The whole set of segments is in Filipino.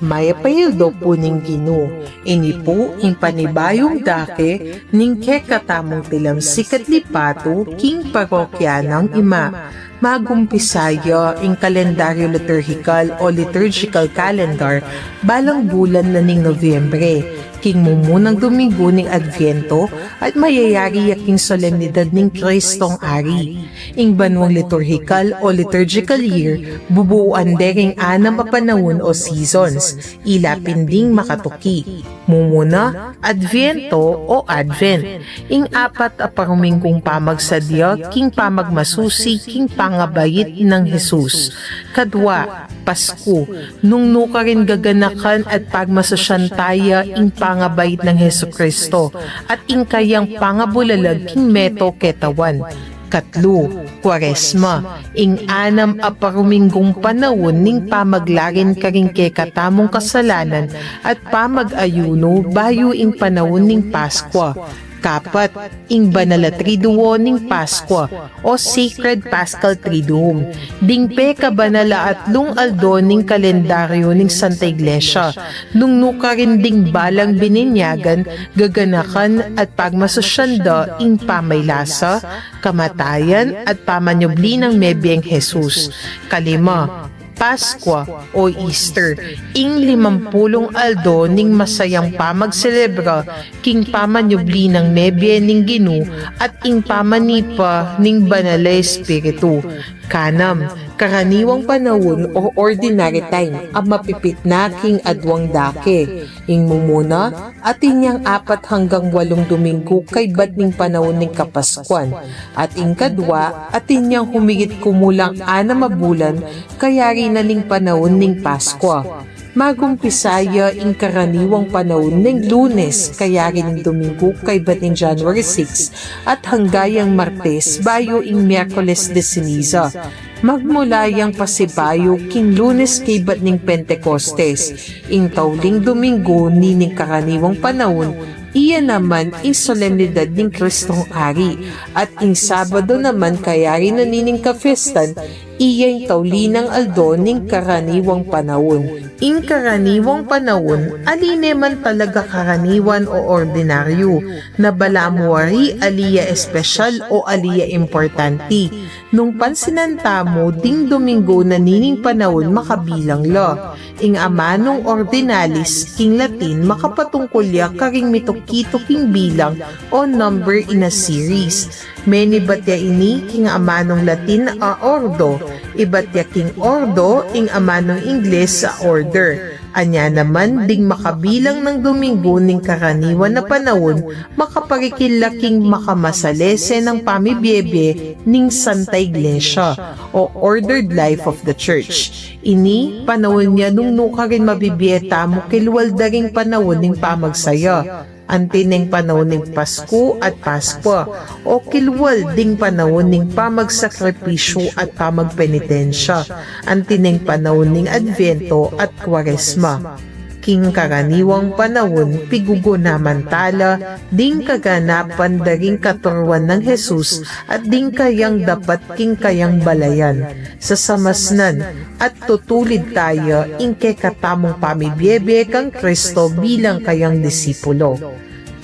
Mayapayildo po ning Ginoo. Ini po ing panibayong dake ning kekatamong tilam sikat lipato king parokya ng ima. Magumpisaya ing kalendaryo liturgical o liturgical calendar balang bulan na ning Nobyembre. King mumunang Domingo ning Adviento at mayayari yaking solemnidad ning Kristong Ari. Ing banwang liturgical o liturgical year, bubuuan dering 6 a panahon o seasons, ilapin ding makatuki. Mumuna, Adviento o Advent. Ing 4 a paruminggong pamagsadya, king pamagmasusi, king pangabayit ng Jesus. Kadwa, Pasko, nung nuka rin gaganakan at pagmasasyantaya ing pangabayit ng Hesu Kristo at ing kayang pangabulalag king meto ketawan. Katlo, Kwaresma, ing 6 a paruminggong panahon ning pamaglarin karing kekatamong kasalanan at pamag-ayuno bayo ing panahon ning Paskwa. Kapat, ing banal a triduo ning Paskwa o Sacred Paschal Triduum. Dingpe kabanala at lung aldo ning kalendaryo ning Santa Iglesia. Nung nuka rin ding balang bininyagan, gaganakan at pagmasosyanda ing pamaylasa, kamatayan at pamanyubli ng mebiyeng Jesus. Kalima, Paskwa o Easter, ing 50 aldo ning masayang pamagselebra king pamanyubli ng nebye ning Ginoo at ing pamanipa ning banal espiritu. Kanam, karaniwang panahon o ordinary time ang mapipit na king adwang dake. Ing mumuna, atin niyang 4 hanggang 8 Domingo kay bad ning panahon ning Kapaskwan. At ing kadwa, atin niyang humigit kumulang 6 a bulan kayari na ning panahon ning Paskwa. Magumpisaya ing karaniwang panahon ning Lunes kayari ning Domingo kay bad ning January 6 at hanggayang Martes bayo ing Miyerkules de Ceniza. Magmulayang pasibayo king Lunes kay bat ning Pentecostes, ing tawling Domingo nining karaniwang panahon, iya naman ing solemnidad ning Kristong Ari, at ing Sabado naman kayari na nining kafestan, iyang tawlinang aldo ning karaniwang panahon. Ing karaniwang panahon, aline man talaga karaniwan o ordinaryo, na balamuari aliya espesyal o aliya importante. Nung pansinantamo ding Domingo na nining panahon makabilang la. Ing amanong ordinalis king Latin makapatungkulya karing mitokito king bilang o number in a series. Many batya ini king amanong Latin a ordo, ibatya king ordo ing amanong Ingles sa order. Anya naman ding makabilang ng Domingo ning karaniwan na panahon makaparikilaking makamasalese ng pamibiyebe ning Santa Iglesia o ordered life of the Church. Ini panahon niya nung nuka rin mabibiyeta mo kilwalda ring panahon ning pamagsaya. Antineng panahon ning Pasko at Paskwa o kilwal ding panahon ning pamagsakripisyo at pamagpenitensya, antineng panahon ning Adviento at Kwaresma. King karaniwang panahon pigugo naman tala ding kaganapan daring katurwan ng Jesus at ding kayang dapat king kayang balayan sa samasnan at tutulid tayo ing kekatamong pamibiyebe kang Kristo bilang kayang disipulo.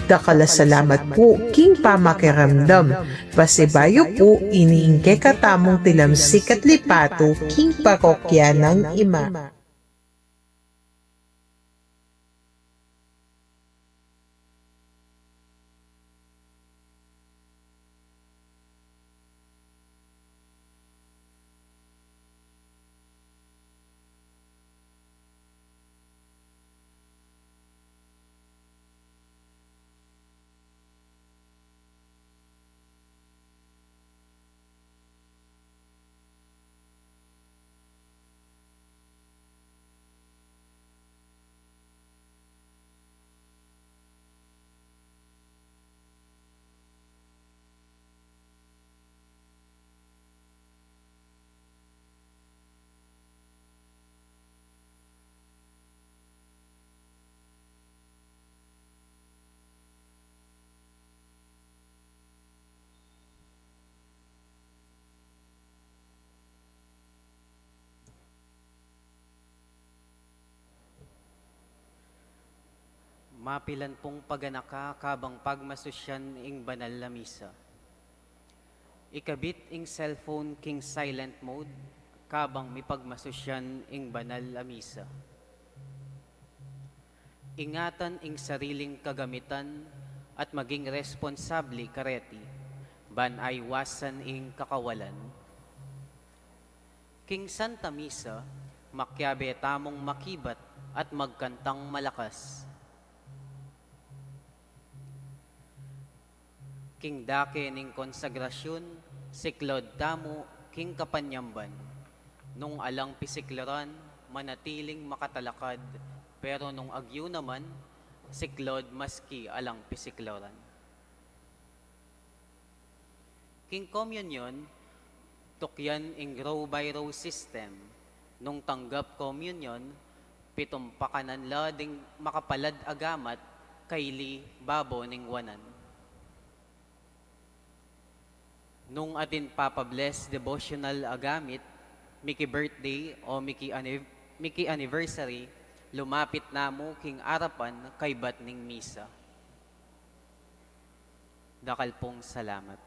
Dakala salamat po king pamakiramdam. Pasibayo po iniing kekatamong tilamsik at lipato king parokya ng ima. Mapilan pong paganaka kabang pagmasusyan ing banal na misa. Ikabit ing cellphone king silent mode kabang mipagmasusyan ing banal na misa. Ingatan ing sariling kagamitan at maging responsable kareti, ban ay wasan ing kakawalan. King Santa Misa, makyabe tamong makibat at magkantang malakas. King dake ning konsagrasyon, siklod tamo, king kapanyamban. Nung alang pisikloran, manatiling makatalakad, pero nung agyo naman, siklod maski alang pisikloran. King Communion, tukyan ing row by row system. Nung tanggap communion, pitumpakanan la ding makapalad agamat, kaili babo ning wanan. Nung atin papabless devotional agamit, Miki birthday o Miki anniversary, lumapit na mo king arapan kay batning misa. Dakal pong salamat.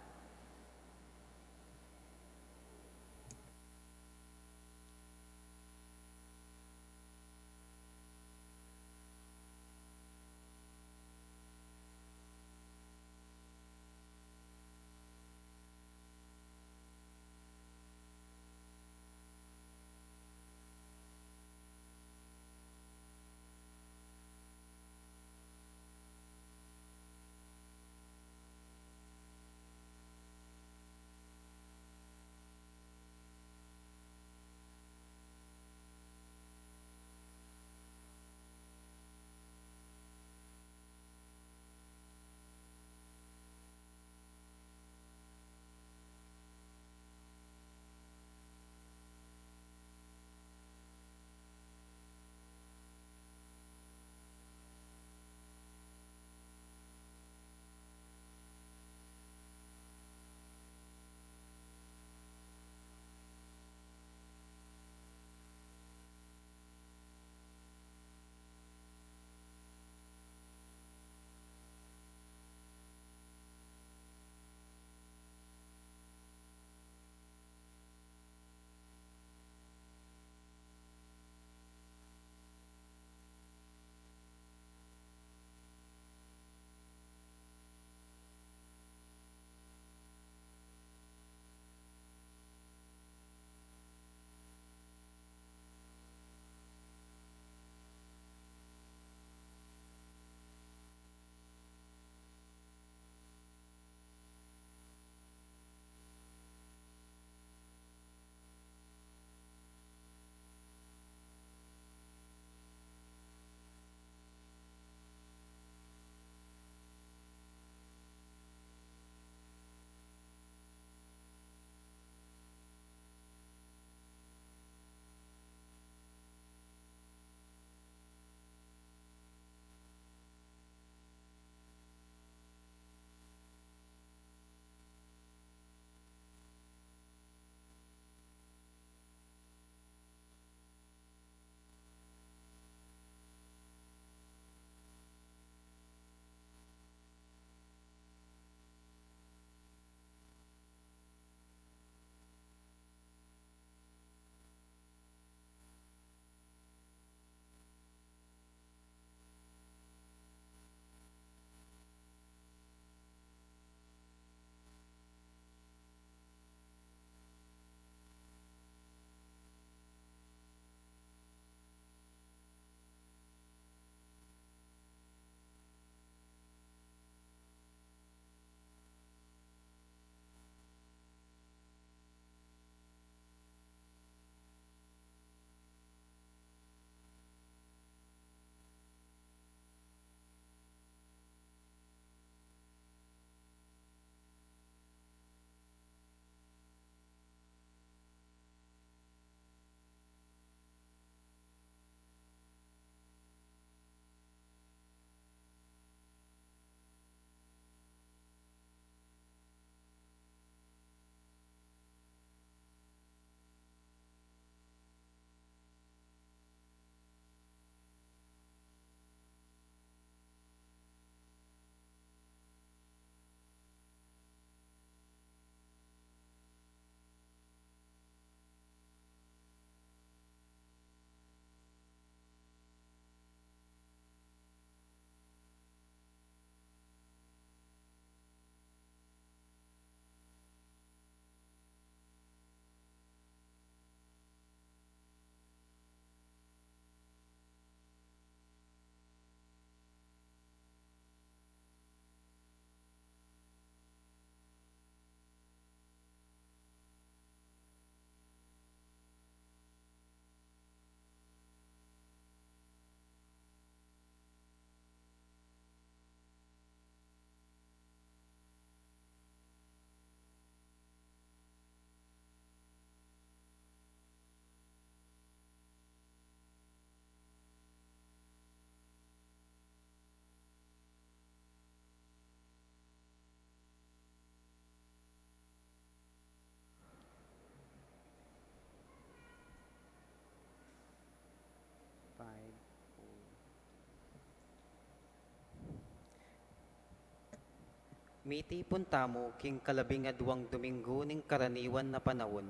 Miti punta mo king kalabing adwang Domingo ning karaniwan na panahon.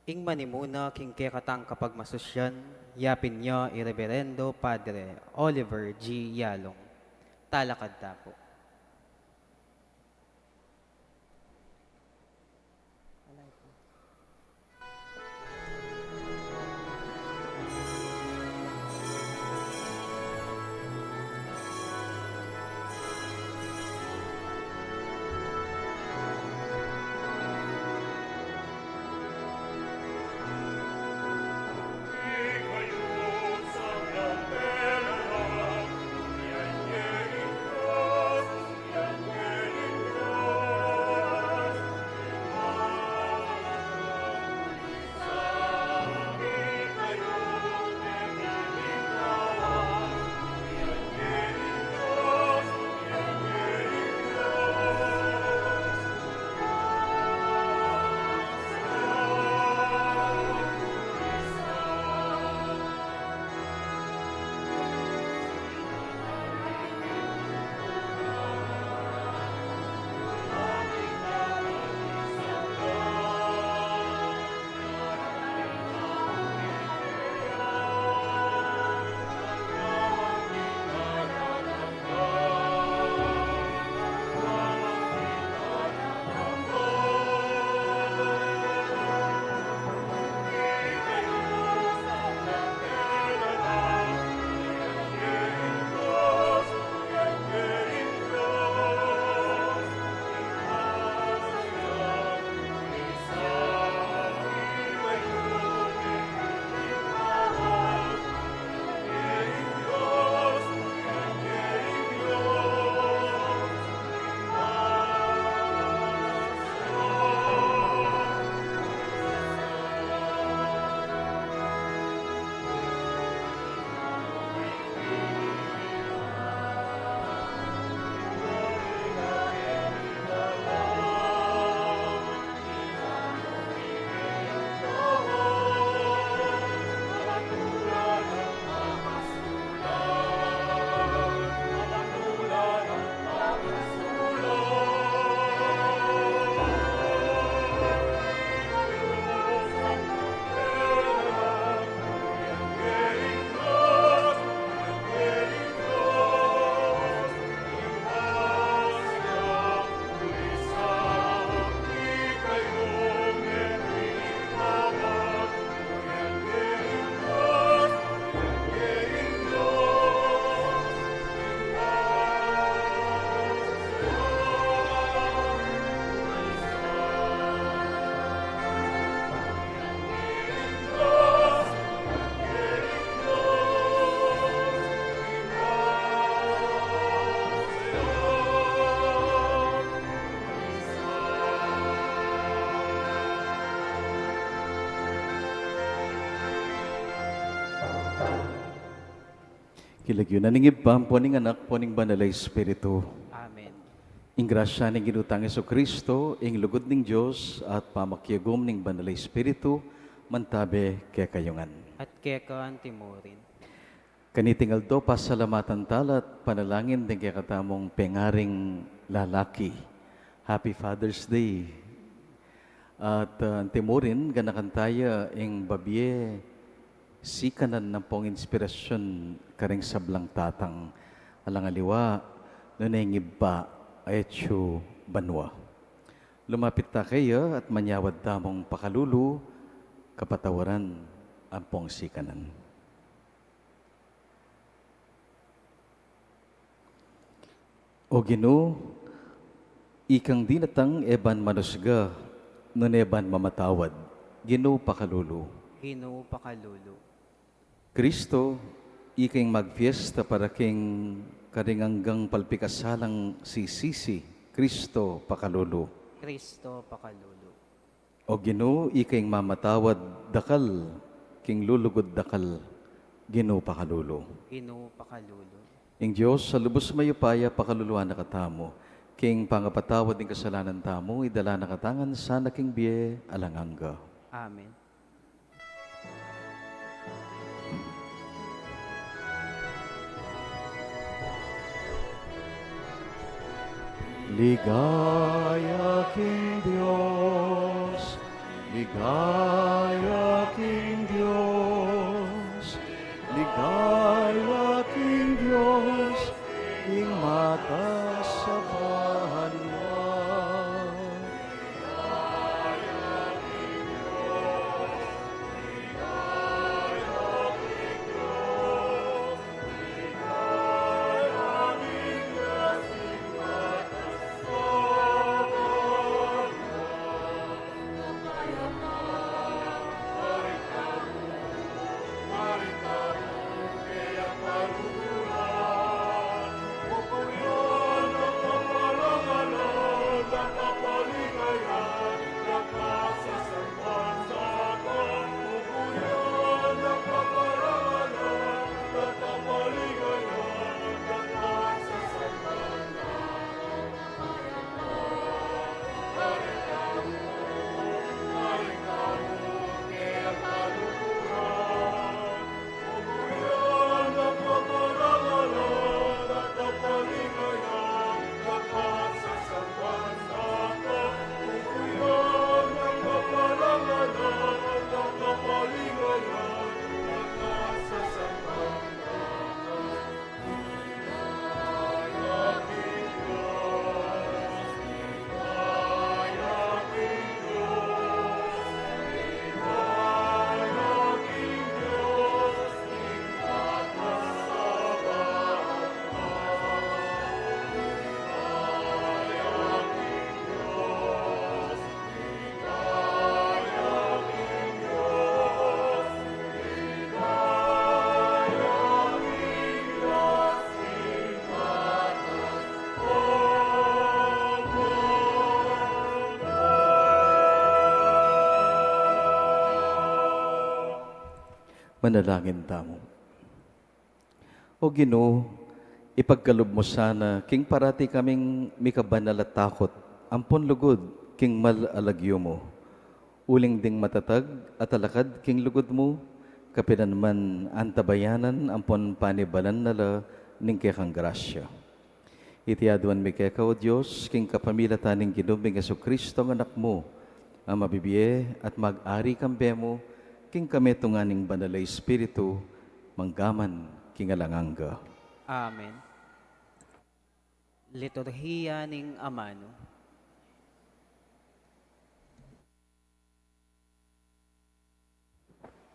Ing manimuna king kekatang kapag masusyan, yapin niya Reverendo Padre Oliver G. Yalong. Talakad tapo. Kilagyo na ningibam po ning anak po ning banalay Espiritu. Amen. Ing grasya ning ginutang Heso Kristo, ing lugod ning Dios at pamakyagom ning banalay Espiritu, mantabe kay kayungan. At kekaan timurin. Kanitingal do pasalamatan talat panalangin din kay katamong pengaring lalaki. Happy Father's Day. At timurin ganakantaya ing babye sikanan ng pong inspirasyon karing sablang tatang alangaliwa nunengibba ayetsu banwa. Lumapit ta kayo at manyawad tamong pakalulu kapatawaran ang pong sikanan. O Ginoo, ikang dinatang eban manusga nun eban mamatawad, Ginoo pakalulu. Ginoo pakalulu. Kristo, iking magfiesta para king karinganggang palpikasalang sisisi, Kristo pakalulu. Kristo pakalulu. O Ginoo, iking mamatawad dakal, king lulugod dakal, Ginoo pakalulu. Ginoo pakalulu. Ing Diyos, sa lubos mayupaya pakaluluan na katamo, king pangapatawad ng kasalanan tamo, idala na katangan sana king biye alangangga. Amen. Ligaya King Diyos, ligaya King Diyos, ligaya King Diyos, King mata sa banwa. Manalangin tamo. O Ginoo, ipagkalob mo sana, king parati kaming mikabanal at takot, ampon lugod, king malalagyo mo. Uling ding matatag at alakad, king lugod mo, kapinan man antabayanan, ampon panibalan nala, ning kekang grasya. Itiaduan mi keka o Diyos, king kapamilataning ginubing Yesu Kristo ng anak mo, ang mabibiye at mag-ari kambe mo, king kami tunganing banalay Espiritu, manggaman kingalanganga. Amen. Liturhiya ning Amano.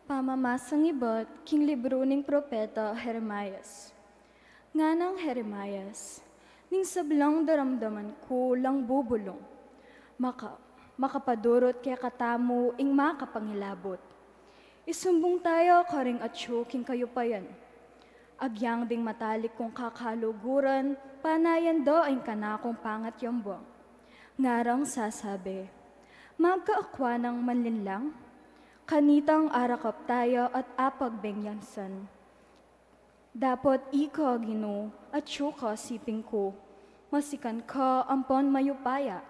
Pamamasang ibot, king libro ning propeta Jeremias. Nga ng Jeremias, ning sablang daramdaman ko lang bubulong, makapadurot kaya katamo ing makapangilabot. Isumbong tayo karing atyo king kayo pa yan. Agyang ding matalik kong kakaluguran, panayan do ay kanakong pangat yambong. Ngarang sasabi, magkaakwa ng manlinlang, kanitang arakap tayo at apagbengyansan. Dapat ikaw, Ginoo, at syuka siping ko, masikan ka ampon mayupaya,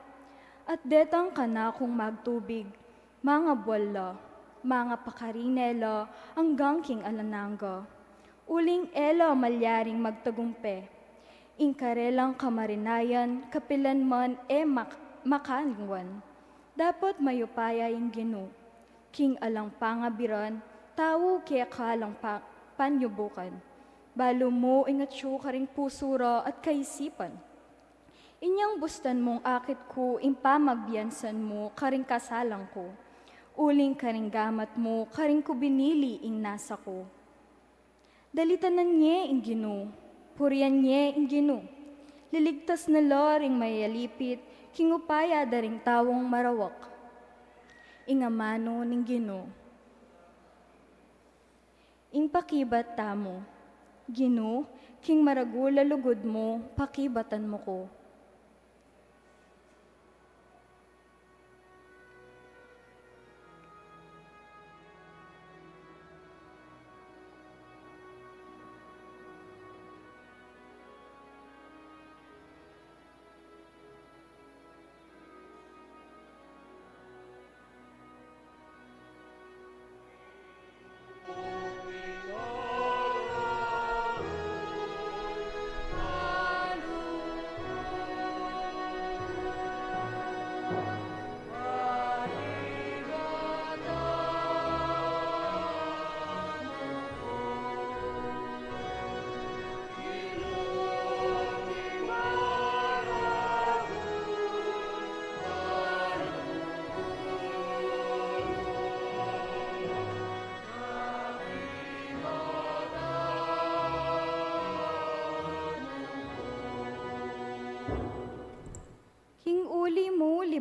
at detang kanakong magtubig, mga buwala, mga pakarinela, hanggang king alananga. Uling ela malyaring magtagumpe, ingkarelang kamarinayan, kapilan man makalingwan. Dapat mayupaya yung Ginoo, king alang pangabiran, tao kaya kalang panyubukan. Balo mo ingat siyo karing pusura at kaisipan. Inyang bustan mong akit ko, impamagbiyansan mo, karing kasalang ko. Uling karing gamat mo, karing ko binili ing nasa ko. Dalitanan niya ing Ginoo, purian niya ing Ginoo. Liligtas na loring mayalipit, kingupaya daring tawong marawak. Ingamano ning Ginoo. Ing pakibat tamo, Ginoo, king maragula lugod mo, pakibatan mo ko.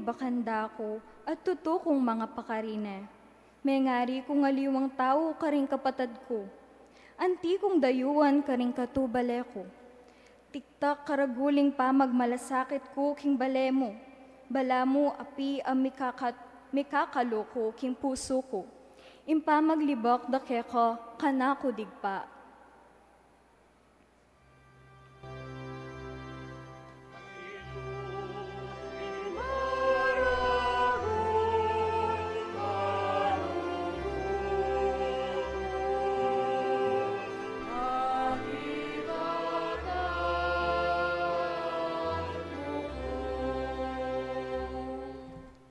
bakanda ko at tuto kong mga pakarina. May ngari kong aliwang tao karing kapatad ko. Anti kong dayuan karing katubale ko. Tiktak karaguling pa magmalasakit ko king bale mo. Bala mo api ang mikakalo ko king puso ko. Impa maglibak da keko kanako digpa.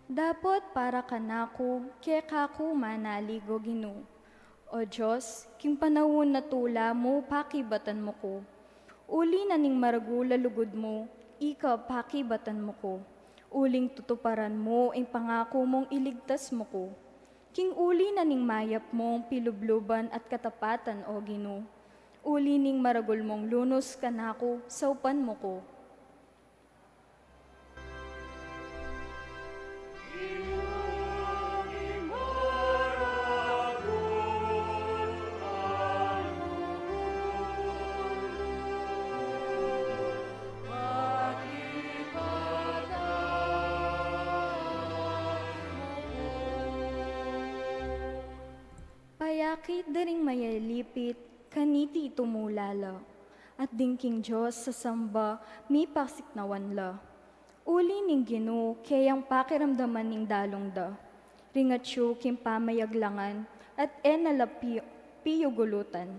Dapat para kanako, kaya kako manaligo Ginoo. O Diyos, king panahon na tula mo, pakibatan mo ko. Uli na ning maragula lugod mo, ikaw pakibatan mo ko. Uling tutuparan mo, ang pangako mong iligtas mo ko. King uli na ning mayap mong pilubluban at katapatan, o Ginoo. Uli ning maragul mong lunos kanako, saupan mo ko. Payakit daring mayalipit, kaniti tumulala, at dingking Diyos sa samba, mi pasiknawan la. Uli ning Ginoo, kayang pakiramdaman ning dalong da. Ringatsyo kim pamayaglangan, at piyugulutan.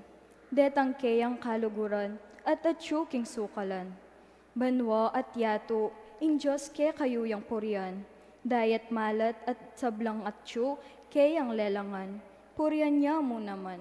Detang kayang kaluguran, at atsyo king sukalan. Banwa at yato, ing Diyos kaya kayo yang purian. Dayat malat at sablang atsyo, kayang lelangan. Purian niya mo naman.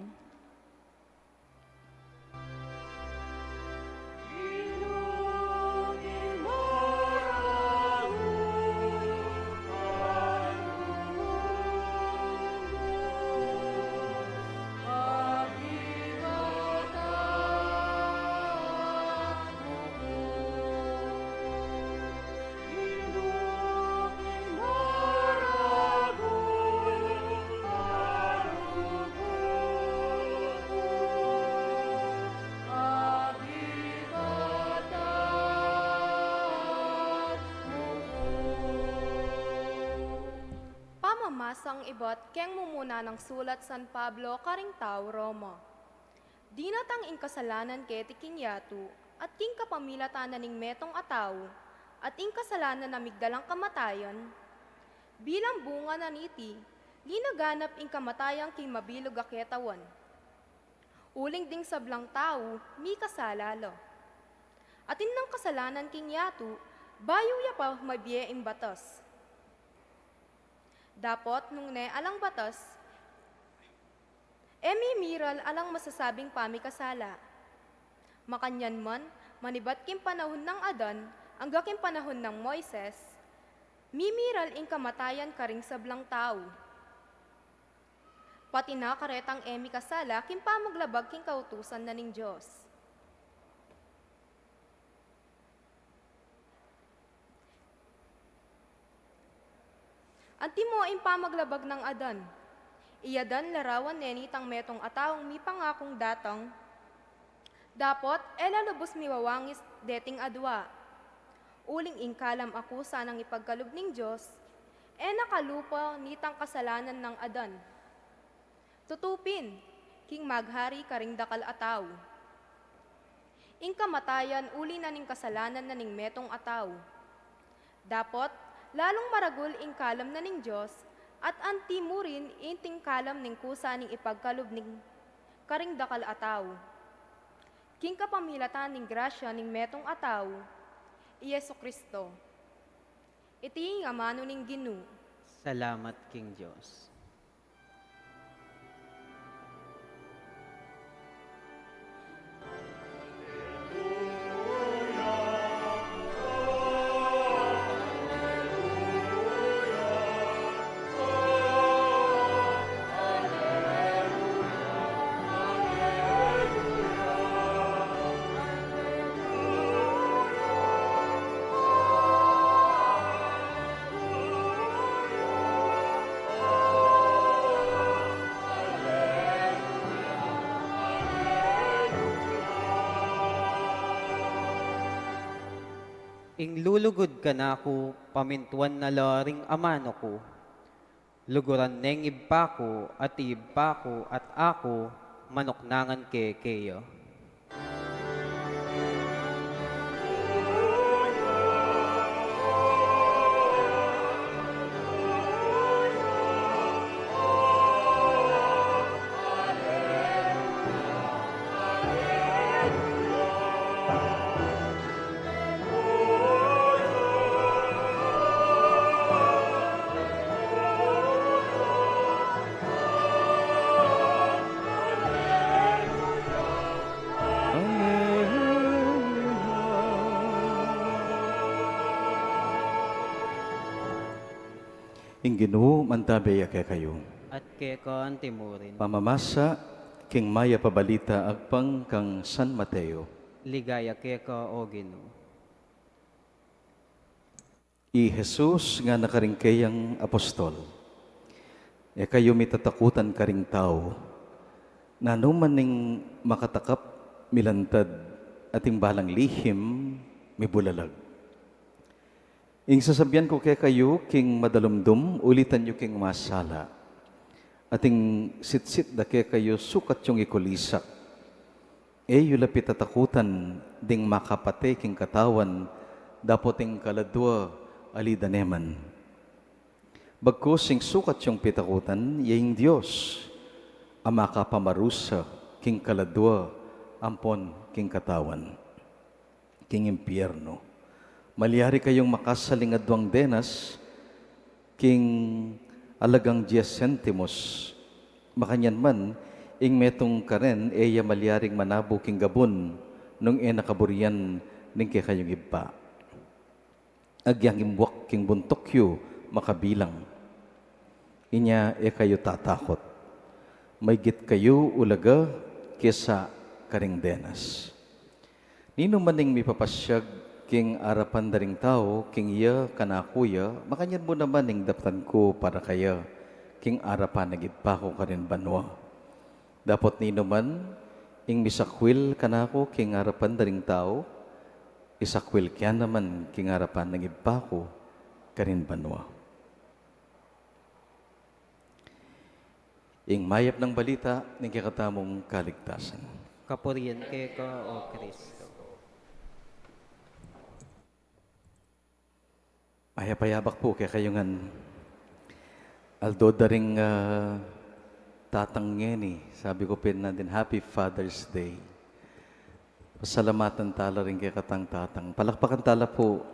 Masang ibot keng mumuna ng sulat San Pablo karing tao Roma. Di natang ing kasalanan keti king yatu, at king kapamilatan ning metong ataw, at ing kasalanan na migdalang kamatayan. Bilang bunga na niti, linaganap ing kamatayang king mabilog aketawan. Uling ding sablang tao, mi kasalalo. Atin ng kasalanan king yatu, bayo ya pa mabiye ing batas. Dapat nung ne alang batas, miral alang masasabing pamikasala. Makanyan man, manibat kim panahon ng Adan, angga kim panahon ng Moises, mimiral ing kamatayan karing sablang tao. Pati na karetang kasala, kim pamaglabag king kautusan na ning Diyos. Anti mo ang pamaglabag ng Adan. Iyadan larawan nenitang metong atawang mi pangakong datang. Dapot, lalubos miwawangis deting adwa. Uling ingkalam akusa ng ipagkalub ning Diyos, nakalupa nitang kasalanan ng Adan. Tutupin, king maghari karing dakal ataw. Ing kamatayan uli na ning kasalanan na ning metong ataw. Dapot, lalong maragul ing kalam na ning Diyos, at anti mo rin inting kalam ning kusa ning ipagkalub ning karing dakal ataw. King kapamilatan ning grasya ning metong ataw, Yesu Kristo. Iti nga mano ning Ginoo. Salamat King Diyos. Ing lulugod ka na ako, pamintuan na laring amano ko. Luguran neng ibpa ko, at ibpa ko, at ako, manoknangan keyo. Ing Ginoo mantabaya kay kayo. At kekan timurin. Pamamasa king maya pabalita agpang kang San Mateo. Ligaya keka o Ginoo. I Jesus nga nakaringkayang apostol. E kayo mitatakutan karing tao, na anuman ning makatakap milantad ating balang lihim mibulalag. Ing sasabyan ko kay kayo, king madalumdum, ulitan nyo king masala. Ating sitsit da kay kayo, sukat yung ikulisak. E yulapit tatakutan, ding makapate king katawan, dapoting kaladwa alidaneman. Bagkus sing sukat yung pitakutan, yaing Diyos, ang makapamarusa king kaladwa, ampon king katawan, king impyerno. Malyari kayong makasalingadwang denas, king alagang 10 centimos. Makanyan man, ing metong karen, eya malyaring manabo king gabon, nung nakaburian ning kay kayong iba. Agyang imbuak king buntokyo, makabilang. Inya kayo tatakot. Maygit kayo ulaga kesa karing denas. Nino maning mipapasyag king arapan daring tao, king iya kanakuya, makanyan mo naman ning daptan ko para kaya, king arapan nagitpa ko ka rin banwa. Dapat nino man, ing misakwil kanako, king arapan daring tao, isakwil kaya naman, king arapan nagitpa ko ka rin banwa. Ing mayap ng balita, ning kakatamong kaligtasan. Kapurian keka o Kristo. Payabak po kaya kayo ngan aldo daring tatang ngeni. Sabi ko pin natin, Happy Father's Day. Pasalamatan tala rin kay katang tatang. Palakpakan tala po.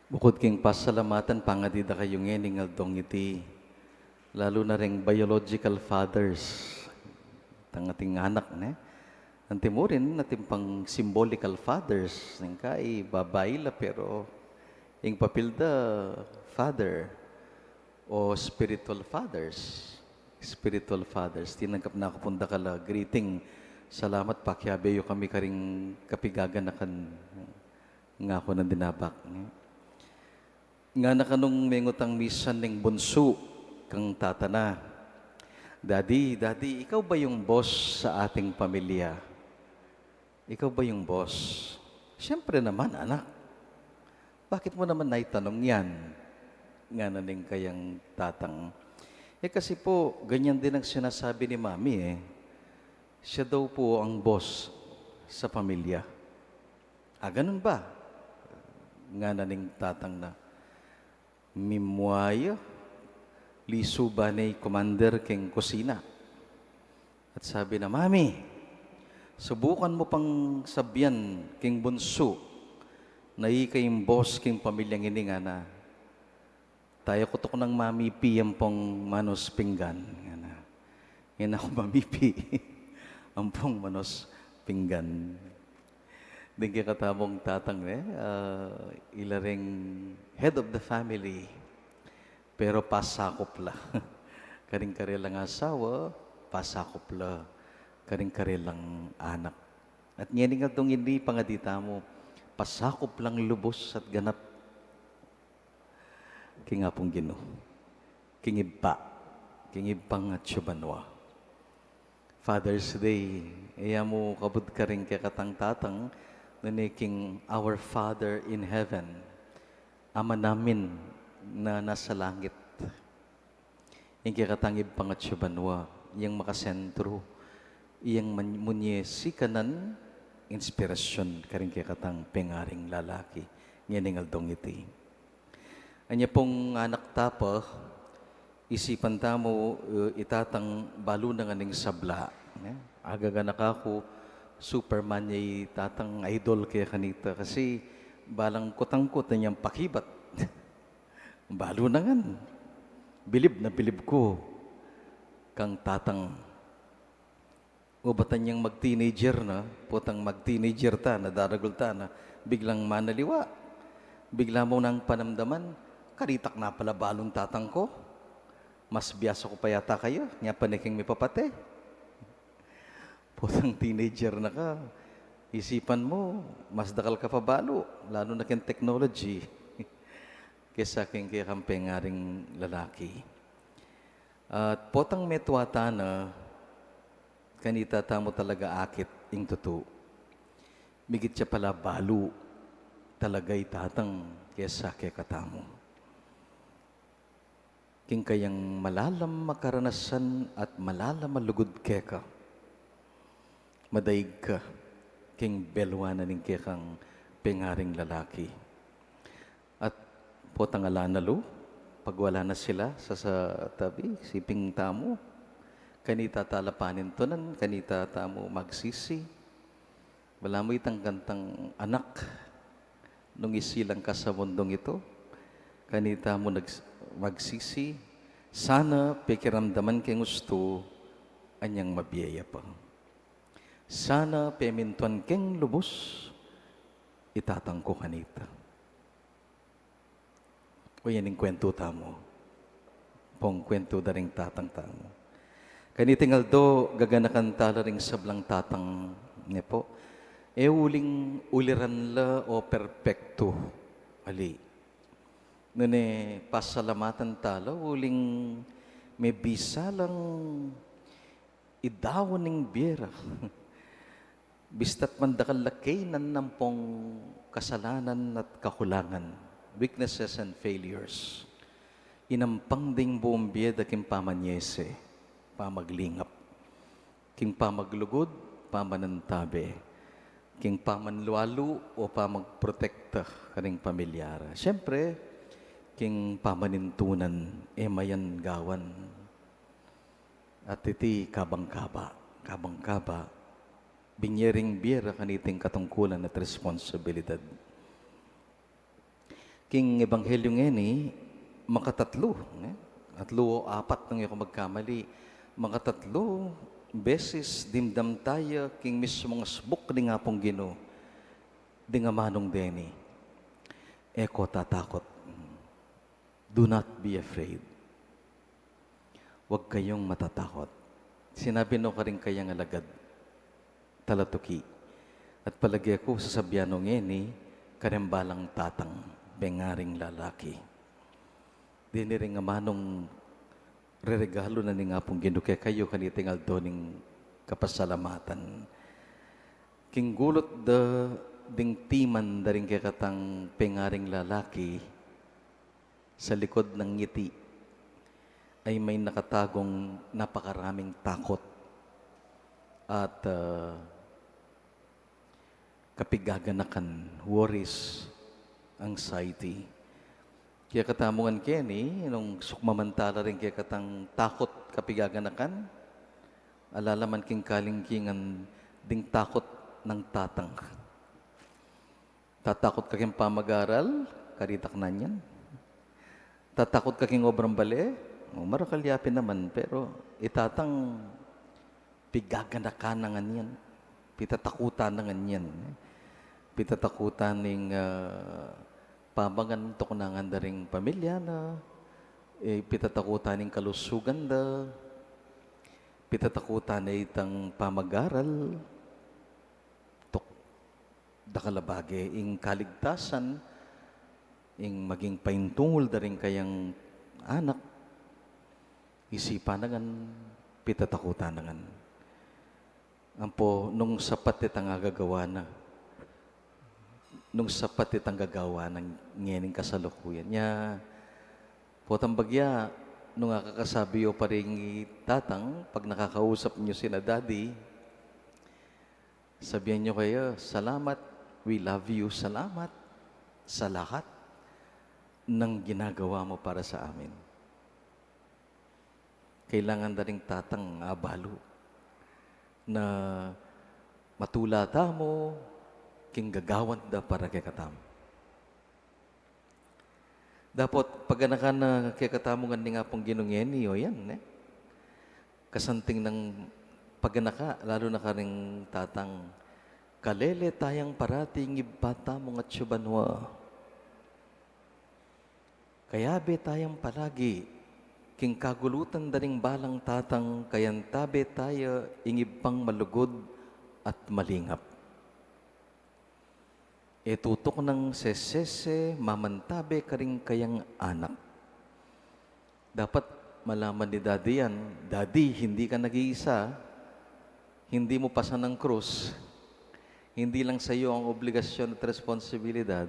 Bukod king pasalamatan, pangadida kayo ngeni aldong iti. Lalo na ring biological fathers. Tang ating anak, ne? Antimurin natin pang symbolical fathers. Nang kai, babae la pero yung papilda father o spiritual fathers. Spiritual fathers. Tinanggap na ako punda kala. Greeting. Salamat pakyabeyo kami karing kapigaganakan nga ako ng dinabak. Nga nakanong mengutang misan ng bunso kang tatana. Daddy, ikaw ba yung boss sa ating pamilya? Ikaw ba yung boss? Siyempre naman, anak. Bakit mo naman naitanong yan? Nga naning kayang tatang. Kasi po, ganyan din ang sinasabi ni Mami Siya daw po ang boss sa pamilya. Ganun ba? Nga naning tatang na. Mimwaya, liso ba ni commander king kusina? At sabi na, Mami, subukan mo pang sabyan king bunso na kayong boss king pamilyang ini nga na tayo kutok ng mamipi ang pong manos pinggan. Yan ako mamipi ang pong manos pinggan. Din kaya katabong tatang ilaring head of the family pero pasakop la. Karing-karelang asawa, pasakop la. Karing-karelang anak. At ngayon nga itong hindi pangadita mo, pasakop lang lubos at ganap. Kingapong Ginoo. Kingibpa. Kingibpang at syubanwa. Father's Day. Iya mo kabud ka rin kaya katang tatang naniking our Father in heaven. Ama namin na nasa langit. Yung kaya katangib pangatsubanwa, yung makasentro, yung munyesi kanan, inspirasyon ka rin kaya katang pengaring lalaki. Ngayon aldong iti. Anya pong anak tapa, isipan tamo itatang balo na nga ning sabla. Agaga na ako, Superman niya tatang idol kaya kanita kasi balang kutangkot na niyang pakibat. Balo na nga. Bilib na bilib ko kang tatang. O batan niyang mag-teenager na, putang mag-teenager ta, nadaragol ta na, biglang manaliwa. Bigla mo nang panamdaman, karitak na pala balong tatang ko. Mas biyaso ko pa yata kayo. Nga paniking may papate. Putang teenager na ka. Isipan mo, mas dakal ka pa balo. Lalo na kin technology. Kesa kin kaya kang pengaring lalaki. At potang metwata na, kanita tamo talaga akit ing tuto. Migit siya pala balo. Talagay tatang kesa kaya katamo. King kayang malalam makaranasan at malalam malugod keka. Madaig ka, king belwanan ning kekang pengaring lalaki. At potang alanalo, pag wala na sila sa tabi, siping tamo, kanita talapanin to nan, kanita tamo magsisi. Wala mo itang kantang anak, nung isilang ka sa mundong ito, kanita mo magsisi, sana pekiramdaman kay gusto, anyang mabiyaya pa. Sana pemintuan keng lubos, itatang ko kanita. O yan yung kwento tamo. Pong kwento da ring tatang tamo. Kanitingal do, gaganakan tala ring sablang tatang niya po. E uliran la o perpekto. Ali. Nune pasalamatan tala, uling may bisa lang idawon ng biyera. Bistat mandakal lakay nan nampong kasalanan at kakulangan, weaknesses and failures. Inampang ding buong biyeda kim pamanyese, pamaglingap, king pamaglugod, pamanantabe, king pamanlualo o pamagprotekta kaning pamilyara. Siyempre, king pamanintunan, mayan gawan. At iti kabangkaba, binyering biyera kaniting katungkulan at responsibilidad. King Ebanghelyo ngeni, makatatlo, atlo o apat nang yung magkamali, makatatlo beses dimdam tayo king mismong asbuk ni nga pong Ginoo, di nga manong deni, eko tatakot. Do not be afraid. Huwag kayong matatakot. Sinabi no ka rin kayang alagad, talatuki. At palagi ako sasabihan ng ngeni, karembalang tatang, bengaring lalaki. Dini rin nga manong reregalo na ni nga pong ginuke kayo kanitingal doning kapasalamatan. King gulot da ding timan da rin kaya katang pengaring lalaki, sa likod ng ngiti ay may nakatagong napakaraming takot at kapigaganakan, worries, anxiety. Kaya katamungan Kenny, nung sukmamantala rin kaya katang takot kapigaganakan, alalaman king kalingkingan ding takot ng tatang. Tatakot ka king pamag-aral, karitak na yan. Tatakot ka king obrang bali? Marakalyapin naman, pero itatang pigaganakan na nga niyan. Pitatakutan na nga niyan. Pitatakutan ng pamangantok na nga ring pamilya na, pitatakutan ng kalusugan da, pitatakutan na itang pamag-aral, dakalabage, ing kaligtasan, ing maging paintungol da rin kayang anak, isipan na nga, pitatakutan na nga. Ampo, nung sapat itang agagawa na, nung sapat itang gagawa ng ngening kasalukuyan niya, potang bagya, nung nakakasabi o pa rin tatang, pag nakakausap niyo sina daddy, sabihan niyo kayo, salamat, we love you, salamat sa lahat ng ginagawa mo para sa amin. Kailangan na rin tatang abalo na matulata mo, king gagawan da para kay katam. Dapat paganakan na kay katamo nga pong ginungeni o yan, kasanting ng paganaka, lalo na ka ring tatang, kalele tayang parating ibata mong at syubanwa. Kaya be tayang palagi, king kagulutan daring balang tatang, kayan tabe tayo ingibang malugod at malingap. Tutok ng sesese, mamantabe ka rin kayang anak. Dapat malaman ni daddy yan, daddy, hindi ka nag-iisa, hindi mo pasan ng krus, hindi lang sa iyo ang obligasyon at responsibilidad,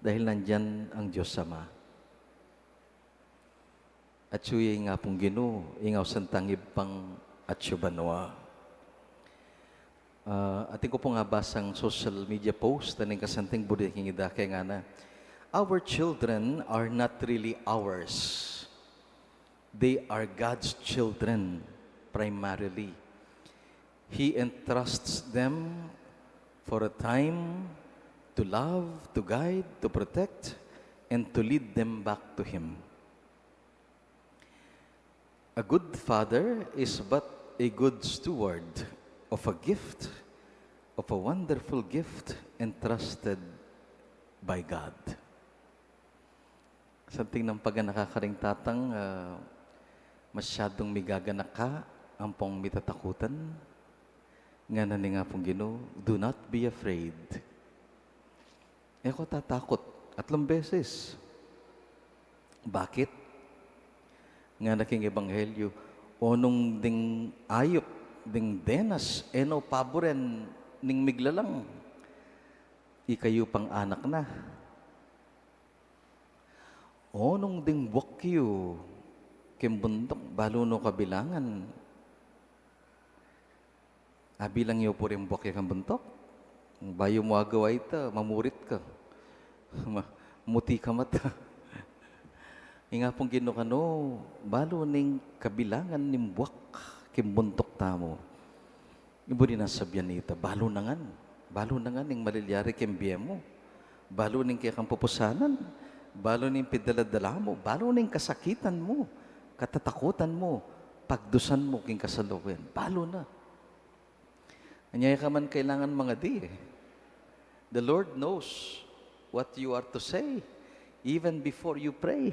dahil nandyan ang Diyos Ama. At suya nga pong Ginoo, ingaw santangib pang at syubanwa. Ating ko po nga basang social media post na kasanting budiking ida kaya nga na, our children are not really ours. They are God's children primarily. He entrusts them for a time to love, to guide, to protect, and to lead them back to Him. A good father is but a good steward of a gift, of a wonderful gift entrusted by God. Something ng pag nakakaring tatang, masyadong migaganak ka, ang pong mitatakutan, nga na nga pong Ginoo, do not be afraid. Ako tatakot, 3 beses. Bakit? Nga naking ebanghelyo, onong ding ayop, ding denas, eno paboren, ning miglalang, ikayo pang anak na. Onong ding bukyo, kimbundok, balo no kabilangan. Abilang iyo po rin bukyo kang buntok. Bayo mo agawa ito, mamurit ka. Muti ka mata. Inga pong ginukano, balo ning kabilangan nimbuak, kimbuntok tamo. Ibo din nasabyan nita, balo nangan ning malilyari kimbiye mo. Balo ning kaya kang pupusanan, balo ning pidaladala mo, balo ning kasakitan mo, katatakutan mo, pagdusan mo king kasalukuyan, balo na. Anyaya ka man kailangan mga di. The Lord knows what you are to say even before you pray.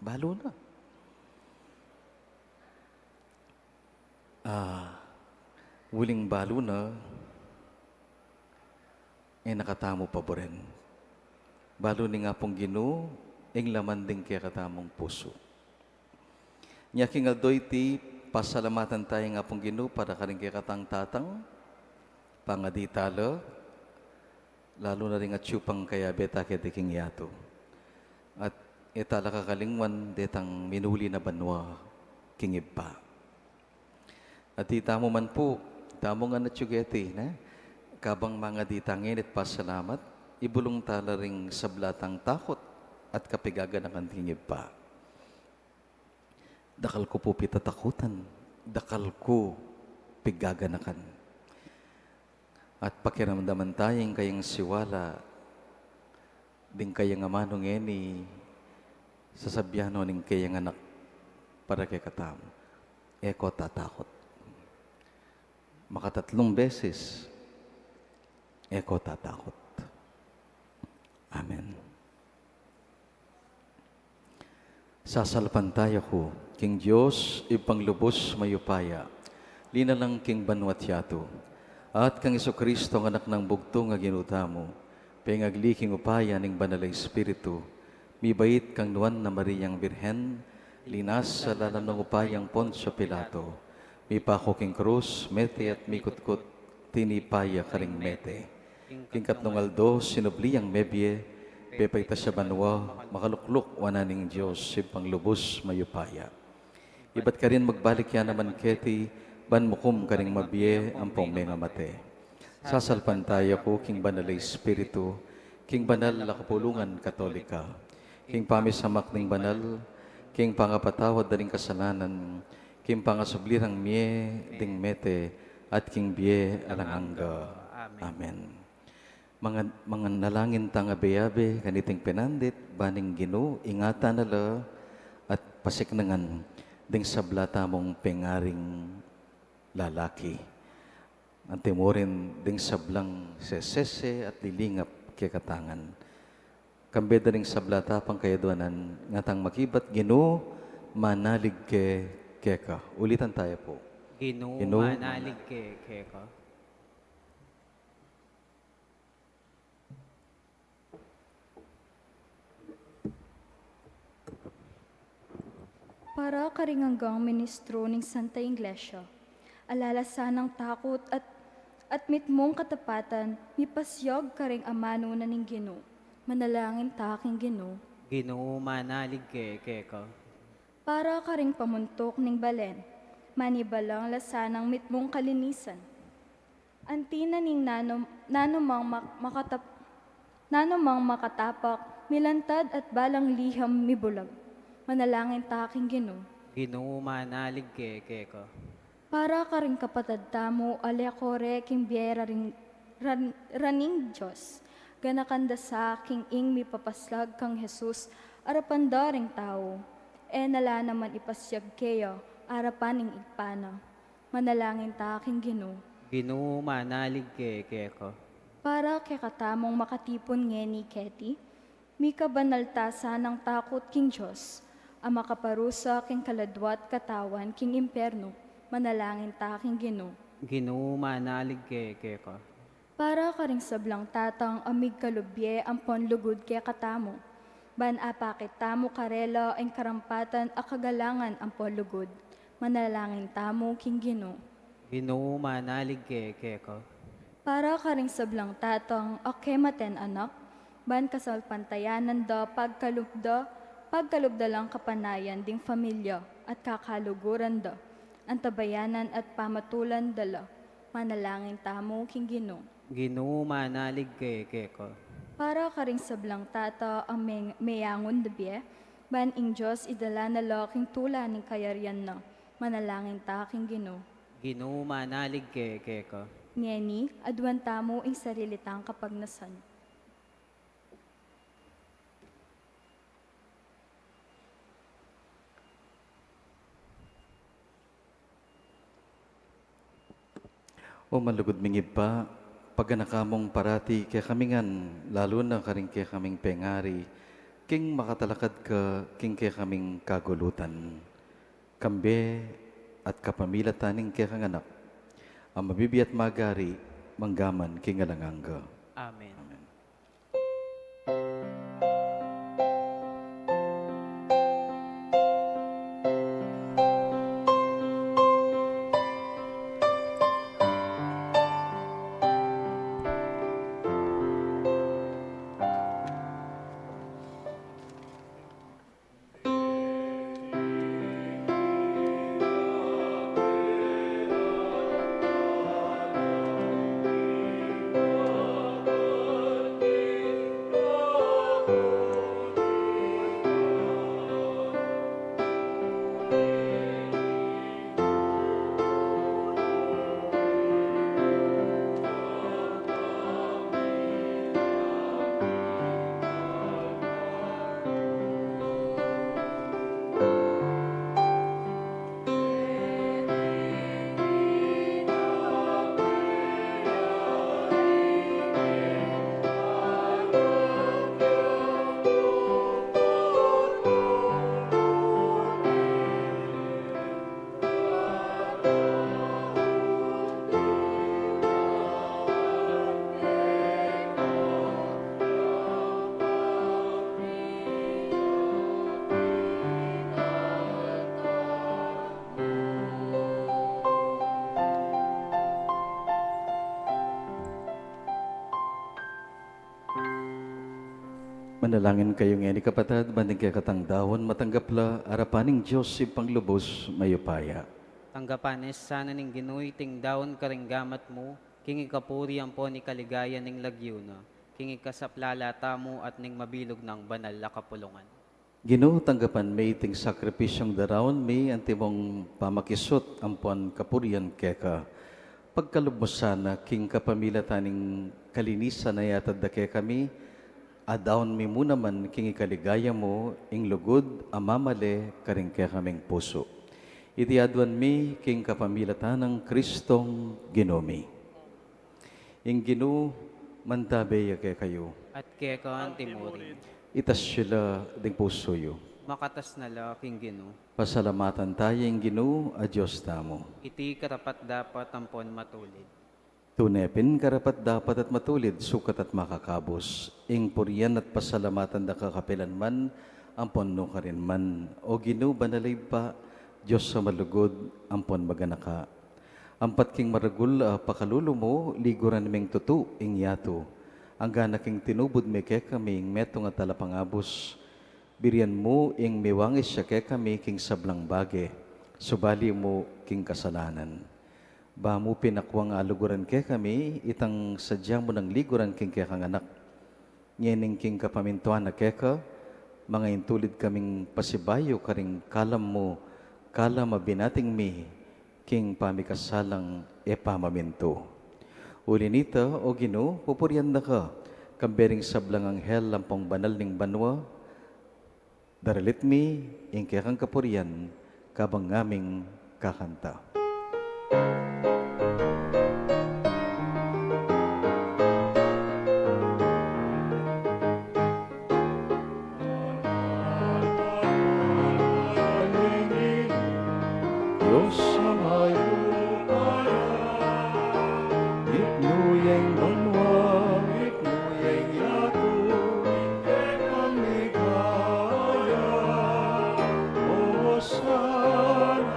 Balo na. Wuling balo na, nakatamo pa po rin. Balo ni nga pong Ginoo, laman din kaya katamong puso. Nya kingaldoy ti, pasalamatan tayo nga pong Ginoo para karing kaya katang tatang, pangaditalo, lalo na rin at syupang kaya beta kaya diking yato. At itala kakalingwan, detang minuli na banwa, kingib pa. At itamo man po, tamo nga na tsugeti, kabang mga ditangin at pasalamat, ibulong tala ring sablatang takot at kapigaga ng kantingib pa. Dakal ko po pitatakutan, dakal ko pigaganakan. At pakiramdaman tayong kayang siwala, ding kayang amanong eni, sasabyano ning kayang anak para kay katamo. Eko tatakot. Makatatlong beses, eko tatakot. Amen. Sasalpan tayo ko, King Diyos, ipanglubos mayupaya, linalang King Banwatyato, at kang Isokristo ang anak ng bugto nga ginutamo, pengagliking upaya ning Banal Espiritu, mibait kang nuwan na Mariang Birhen, linas sa lalam ng upayang Poncio Pilato, Mipako king krus, mete at mikutkot, tinipaya karing mete. King katnong aldo, sinubliyang mebye, pepayta siya banwa, makalukluk wananing Diyos, sipang lubos mayupaya. Iba't ka rin magbalik yan naman keti, ban mukum karing mabye, ampong mga mate. Sasalpan tayo ko, king banalay espiritu, king banal la kapulungan katolika, king pamisamak ning banal, king pangapatawad daring kasalanan, king pangasublirang mie ding mete, at king bie alanganga. Amen. Mga nalangin tanga beyabe, kaniting pinandit, baning Ginoo, ingatan nala, at pasiknangan, ding sablata mong pengaring lalaki. Antimorin ding sablang sesese at lilingap kekatangan. Kambeda ring sablata pang kayaduanan, ngatang makibat Ginoo, manalig keka. Ulitan tayo po. Ginoo Ginoo, manalig keka. Para karinganggang ministro ng Santa Iglesia, alalasan ng takot at mitmong katapatan, mipasyog karing amano na ning Ginoo. Manalangin taking Ginoo. Ginoo manalig keka. Para karing pamuntok ning balen, manibalang lasanang mitmong kalinisan. Antina ning nanumang makatapak, milantad at balang liham mibulag. Manalangin taking Ginoo. Ginoo manalig keka. Para karing kapatad tamo, alekore king biyera raning Diyos. Ganakanda sa king ing mipapaslag kang Jesus, arapandaring tao. Nala naman ipasyag kayo, arapaning igpana. Manalangin taking Ginoo. Ginoo manalig keka. Para kay katamong makatipon ngeni keti, mika banaltasa ng takot king Diyos, ang makaparusa king kaladwat katawan king imperno, manalangin taking Ginoo. Ginoo manalig keka. Para karing sablang tatang amig kalubye ang ponlugod kay katamo, ban apakit tamo karela ang karampatan a kagalangan ang ponlugod, manalangin tamo king Ginoo. Ginoo manalig keka. Para karing sablang tatang akematen anak, ban kasalpantayanan da pagkalubda lang kapanayan ding pamilya at kakaluguran da, antabayanan at pamatulan dala, manalangin tamo king Ginoo. Ginoo manalig keka. Para karing sablang tata ang mayangon dabye, ban ing Diyos idala na laking tula ning kayaryan na, manalangin taking Ginoo. Ginoo manalig keka. Ngeni, adwan tamo ing sarilitang kapagnasan. O malugod mingib pa, paganakamong parati kaya kamingan, lalo na karing kaya kaming pengari, king makatalakad ka, king kaya kaming kagulutan. Kambe at kapamilataning kaya kanganak, ang mabibiyat magari, manggaman king alanganga. Amen. Manalangin kayo nga ni kapatid, banding kaya katangdawan, matanggapla, arapaning Diyos si panglubos mayupaya. Tanggapanes sana ning Ginuy ting daon karinggamat mo, king ikapuri ang po ni kaligaya ning lagyuna, king ikasaplalata mo at ning mabilog ng banal na kapulungan. Ginoo tanggapan may ting sakripisyong darawon may antimong pamakisot ampon kapurian keka. Pagkalub mo sana king kapamilataning kalinisan na yatad da kaya kami, adaon mi muna man king ikaligaya mo, ing lugod amamale karing kaya kaming puso. Iti adwan mi king kapamilatan ng Kristong Ginomi. Ing Ginoo mantabeya kaya kayo, At kaya ka ang timuri, itas sila ding puso yo. makatas na la king Ginoo, Pasalamatan tayo ing Ginoo a Diyos tamo. iti karapat dapat ampon matulid. Tunepin karapat dapat at matulid, sukat at makakabos. Ing purian at pasalamatan da kakapilan man, ampon no ka rin man. O Ginoo banalay pa, Diyos sa malugod, ampon maganaka. Ampat king maragul pakalulo mo, liguran ming tutu, ing yato. Ang gana king tinubod me kay kami, ing metong at talapangabos. Birian mo, ing miwangis siya kay kami, king sablang bage. Subali mo, king kasalanan. Ba mo pinakwang aluguran kay kami, itang sadya mo ng liguran king kay kang anak. Nyening king kapamintuan na kay ka, mga intulid kaming pasibayo karing kalam mo, kala mabinating mi, king pamikasalang epamaminto. Uli nita, o Ginoo, pupurian na ka, kambering sablang anghel lampong banal ning banwa, daralit mi, ing kaya kang kapurian, kabang ngaming kakanta. Diyos sa mayupaya, itnuyeng banwa, itnuyeng yato, ikekang ligaya. O sana,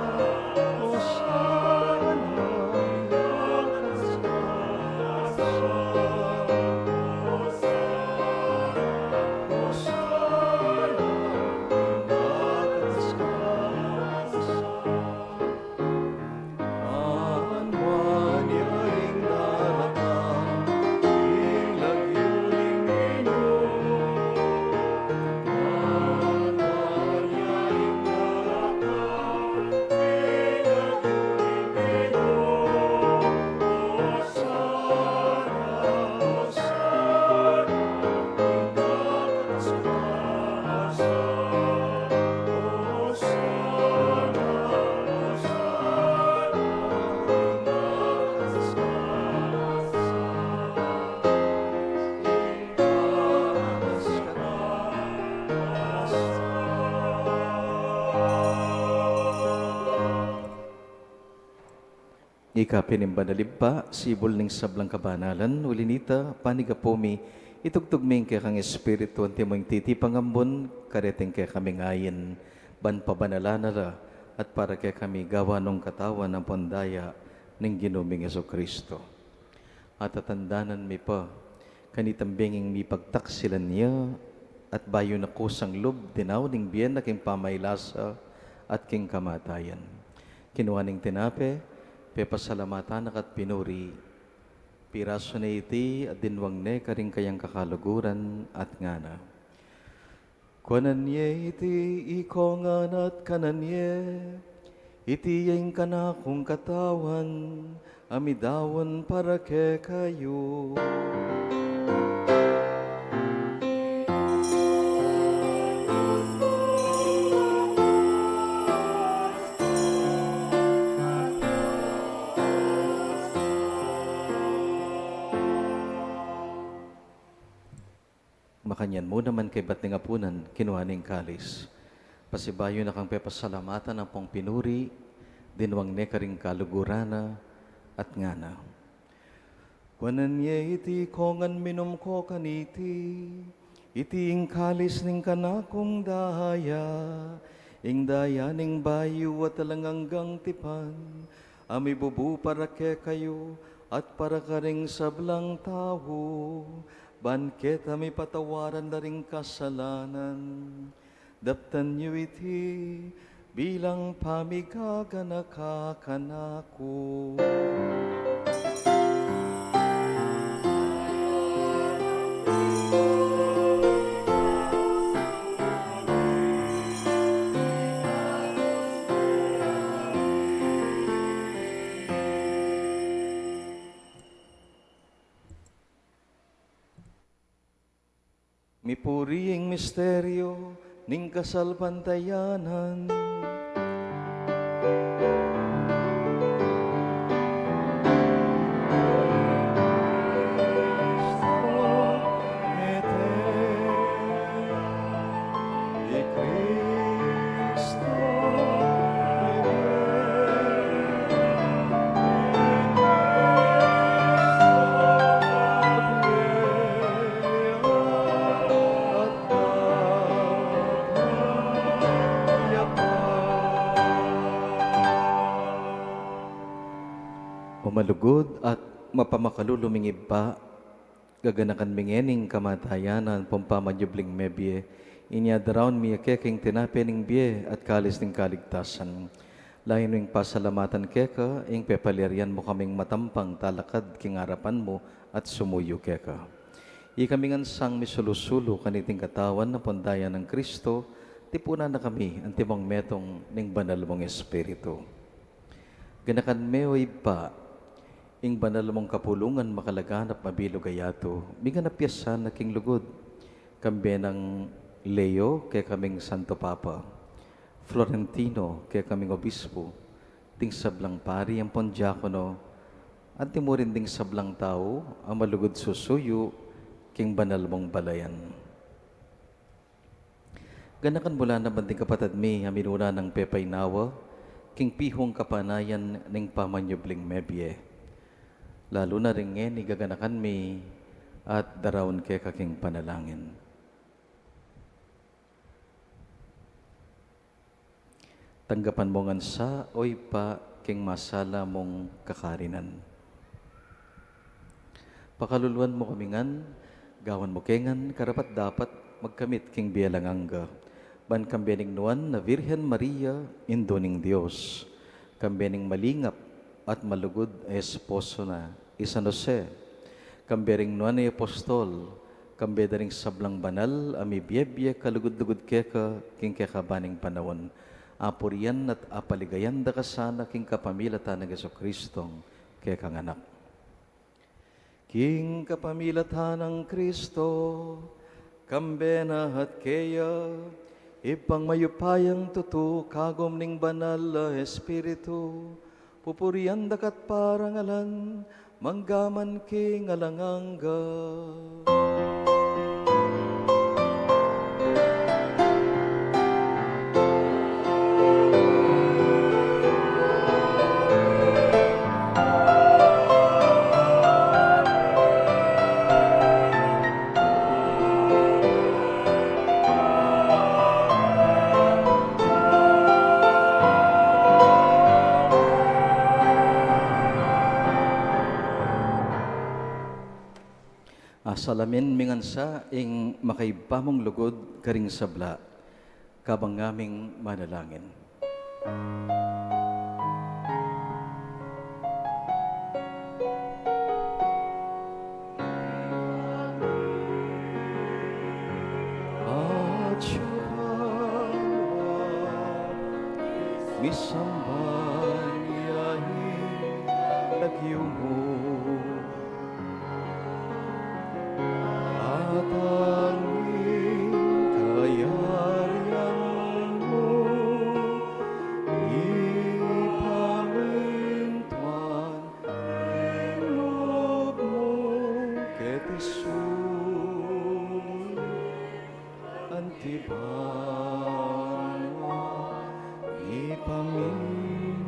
Ikapinimbanalibpa, sibol ning sablang kabanalan, ulinita, panigapomi, itugtugming kaya kang espiritu, antimoing titipangambon, kareteng kaya kami ngayin, ban pabanalanala, at para kaya kami gawa nung katawan ng pandaya ng ginuming Kristo. At tatandanan mi pa, kanitambinging mi pagtaksilan niya, at bayo na kusang lub, dinaw ning biyan na king pamaylasa, at king kamatayan. Kinuha ning tinape, pepasalamatan at pinuri, piraso na iti at dinwang ne karing kayang kakaluguran at ngana. Kuanan ye iti ikongan at kanan ye, iti yung kanakong katawan, amidawan para ke kayo. Makanyan mo naman kay ba't nga punan, kinuha ning kalis. Pasibayo na kang pepasalamatan ang pong pinuri, dinwang ne karing kalugurana at ngana. Kuanan ye iti kongan minom ko kaniti, iti ing kalis ning kanakong daya, ing daya ning bayu at talanganggang tipan, ami bubu para ke kayo, at para karing sablang tao, Banket mi patawaran na ring kasalanan. Daptan niyo iti bilang pamigaga nakakanako. Mipuriing misteryo ning kasalbantayanan. Malugod at mapamakalulumingib pa, gaganakan mingening kamatayanan, pumpamadjubling mebye, inyadaraon miya keking tinapening bie at kalis ng kaligtasan. Lahin wing pasalamatan keka, ing pepalerian mo kaming matampang talakad king harapan mo at sumuyo keka. Ikamingan sang misulusulo kaniting katawan na pondayan ng Kristo, tipuna na kami ang timang metong ning banal mong Espiritu. Ganakan meoy pa, ing banal mong kapulungan makalaganap mabilo gayato, bigan na piyasan na king lugod. Kambe ng Leo, kaya kaming Santo Papa. Florentino, kaya kaming Obispo. Ting sablang pari ang pondiakono. At timurin ding sablang tao, ang malugod susuyo, king banal mong balayan. Ganakan mula na banding kapatad mi, aminuna ng pepay nawa, king pihong kapanayan ning pamanyubling mebye. Lalo na rin ngayon, igaganakan mi at darawon kay kaking panalangin. Tanggapan mo ngan sa, oy pa, king masala mong kakarinan. Pakaluluan mo kami ngan, gawan mo kengan, karapat dapat magkamit king bialanganga. Ban kambening nuan na Virhen Maria, Indoning Diyos. Kambening malingap, at malugod ay esposo na San Jose. Kambering nuan ay apostol, kambedaring sablang banal, ami biyebye kalugod-lugod keka, king kekabaning panawon. Apurian at apaligayan da kasana, king kapamilatan ng Jesucristong kekang anak. King kapamilatan ng Kristo, kambena at keya, ipang mayupayang tutu, kagom ning banal na Espiritu, pupurian dakat parangalan, manggaman king alangangga. Salamin mingansa ing makaibamong lugod karing sabla, kabang ngaming manalangin. At misambay yahin lagyo mo, at angin kayarian mo, ipamintuan ilog mo ket isun antibanwa ipamintuan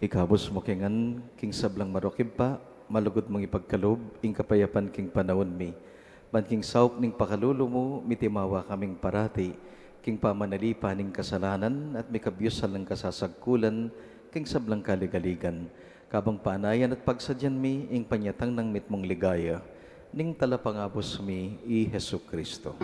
Ikabos mo kengan, king sablang marokib pa, malugod mong ipagkalob, ing kapayapan king panahon mi. Ban king sauk ning pakalulo mo, mitimawa kaming parati, king pamanalipa ning kasalanan, at may kabyusal ng kasasagkulan, king sablang kaligaligan. Kabang paanayan at pagsadyan mi, ing panyatang ng mitmong ligaya, ning talapangabos mi, i Hesu Kristo.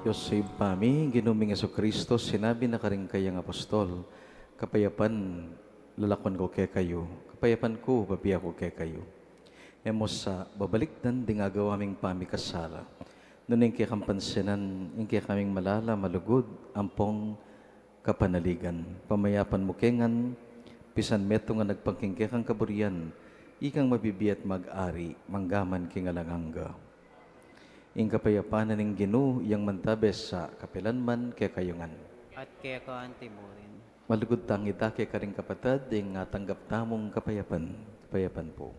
Diyos save pami, ginuming Yesu Kristo, sinabi na karing kayang apostol, kapayapan lalakon ko kay kayo, kapayapan ko babiya ko kay kayo. Emos sa babalikdan ding agawaming pamikasala, nun yung kaya kampansinan, yung kaya kaming malala, malugod, ampong kapanaligan. Pamayapan mo kengan, pisan meto nga nagpangkingkay kang kaburian, ikang mabibiyat mag-ari, manggaman kingalanganga. Ing kapayapanan ng Ginoo yang mantabes sa kapilanman kay kayungan. At kaya ka antimurin. Malugod tang ita kay karing kapatad, ing tanggap tamong kapayapan. Kapayapan po.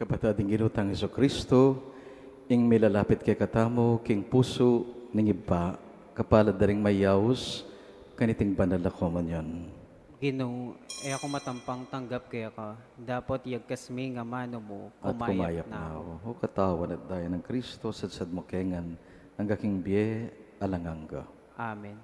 Kapatading ginutang Hesu Kristo, ing milalapit kay katamo, king puso, ning iba, kapalad daring mayaws, kaniting banal ako man yan. Ginoo, ako matampang tanggap kaya ka. Dapat yagkas mi nga mano mo, At kumayap na ako. O katawan at daya ng Kristo, sadsad mo kengan, ang gaking biye, alanganga. Amen.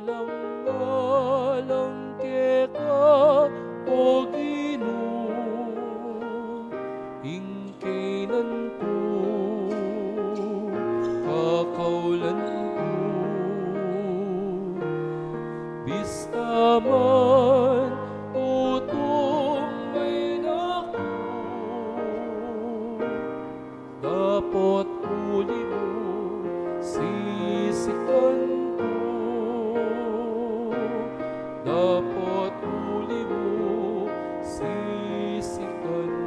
Alang-alang ka, o Ginoo, ingkinan ko, man, tutong may naku. Dapat huli mo, sisikan ko. Dapat huli mo, sisikan ko.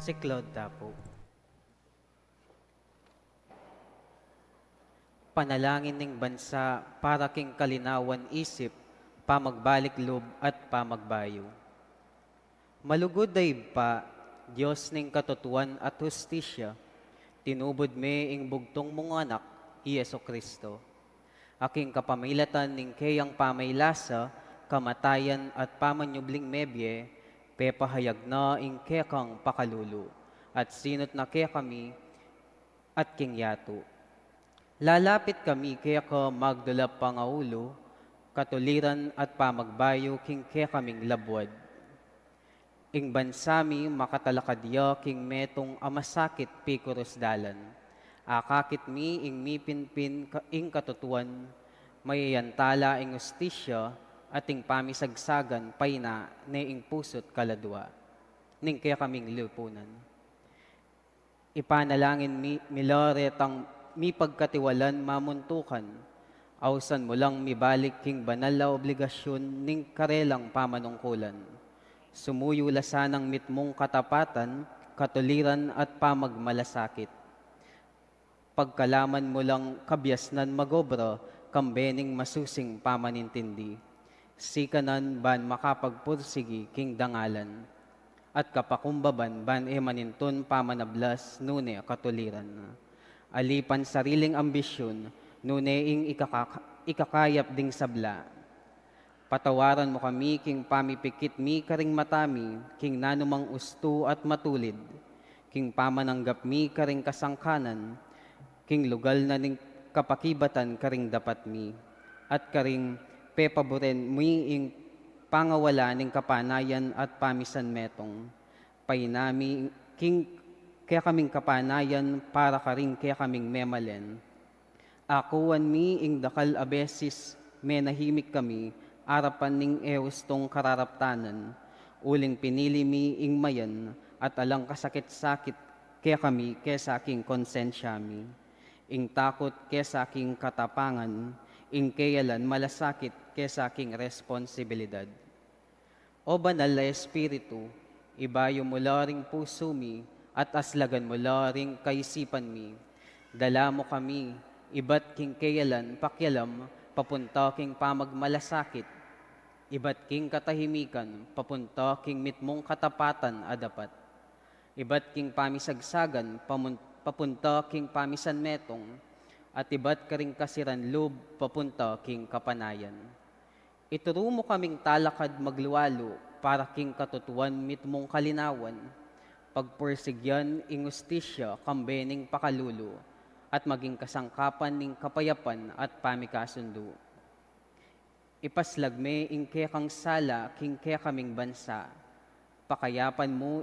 si Claude Dapo. Panalangin ng bansa para king kalinawan isip, pamagbalik loob at pamagbayo. Malugod ay pa, Diyos ning katotohan at hustisya, tinubod me ing bugtong mong anak, Yeso Kristo. Aking kapamilatan ning kayang pamaylasa, kamatayan at pamanyubling mebye, pepahayag na ing kekang pakalulu, at sinot na kaya kami at king yato. Lalapit kami kaya ka magdulap pangaulo, katuliran at pamagbayo king kaya kaming labwad. Ing bansami makatalakadya king metong amasakit pikuros dalan. Akakit mi ing mipinpin ing katutuan, mayayantala ing ustisya at ing pamisagsagan payna ne ing pusot kaladwa. Ning kaya kaming lipunan. Ipanalangin milaretang mi pagkatiwalan mamuntukan, awsan mo lang mibalik king banal na obligasyon ning karelang pamanungkulan. Sumuyo lasanang mitmong katapatan, katuliran at pamagmalasakit. Pagkalaman mo lang kabyasnan magobra, kambening masusing pamanintindi. Sikanan ban makapagpursigi king dangalan, at kapakumbaban ban maninton pamanablas nune katuliran. Alipan sariling ambisyon, nune ing ikakayap ding sabla. Patawaran mo kami king pamipikit mi karing matami, king nanumang usto at matulid, king pamananggap mi karing kasangkanan, king lugal na ning kapakibatan karing dapat mi, at karing pepaboren mi ing pangawala ning kapanayan at pamisan metong. Painami king kaya kaming kapanayan para karing kaya kaming memalen. Akuan mi ing dakal abesis menahimik kami, arapan ning eustong kararaptanan, uling pinili mi ing mayan, at alang kasakit-sakit kaya kami kesa aking konsensya mi. Ing takot kesa aking katapangan, ing kayalan malasakit kesa aking responsibilidad. O banal na Espiritu, ibayo mo laring puso mi, at aslagan mo laring kaisipan mi. Dala mo kami, iba't king kayalan pakyalam, papunta king pamagmalasakit, iba't king katahimikan, papunta king mitmong katapatan adapat. Iba't king pamisagsagan, papunta king pamisan metong, at iba't karing kasiran loob, papunta king kapanayan. Ituro mo kaming talakad magluwalo, para king katutuan mitmong kalinawan, pagpursigyan ing ustisya, kambening pakalulu, at maging kasangkapan ning kapayapan at pamikasundo. Ipaslagme ing kekang sala, king kaya kaming bansa, pakayapan mo